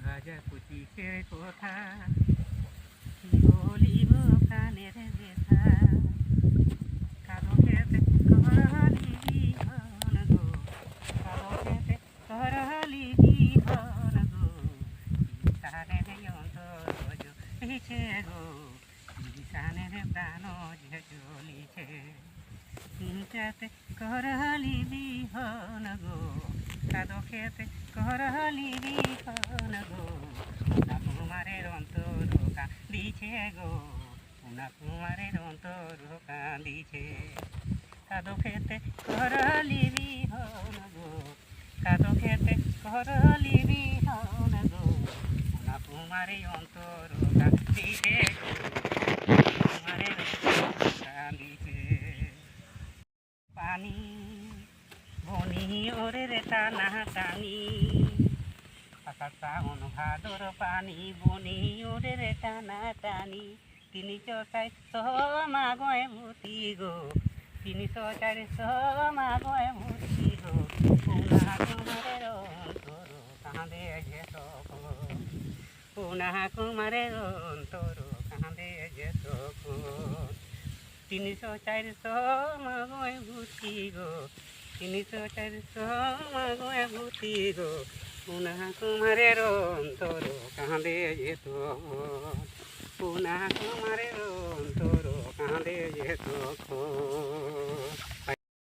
হাজার পঁচিশের কথা কি বলিব প্রাণের ব্যথা কালো খেতে করলি বিহন গো কালো খেতে করলি বিহন গো ঈশানের অন্তর জ্বলিছে গো ঈশানের প্রাণ যে জ্বলিছে খেতে করলি বিহন গো কাদো খেতে করলি বিহন গো পুনা কুমারের অন্তর কাঁদিছে গো পুনা কুমারের অন্তর কাঁদিছে কাদো খেতে করলি বিহন গো কাদো খেতে করলি বিহন গো পুনা কুমারের অন্তর কাঁদিছে গো কুমারের অন্তর কাঁদিছে পানি বনি ওরে রে টানা টানি আকাশ শ্রাবণ ভাদর পানি বনি ওরে রে টানা টানি 300-400 মাগয় ভূতি গো 300-400 মাগয় ভূতি গো পুনা কুমারের অন্তর কাঁদে যে তখন পুনা কুমারের অন্তর কাঁদে যে তখন 300-400 মাগয় ভূতি গো 300-400 মাগয় ভূতি গো পুনা কুমারের অন্তর কাঁদে যেত পুনা কুমারের অন্তর কাঁদে যেত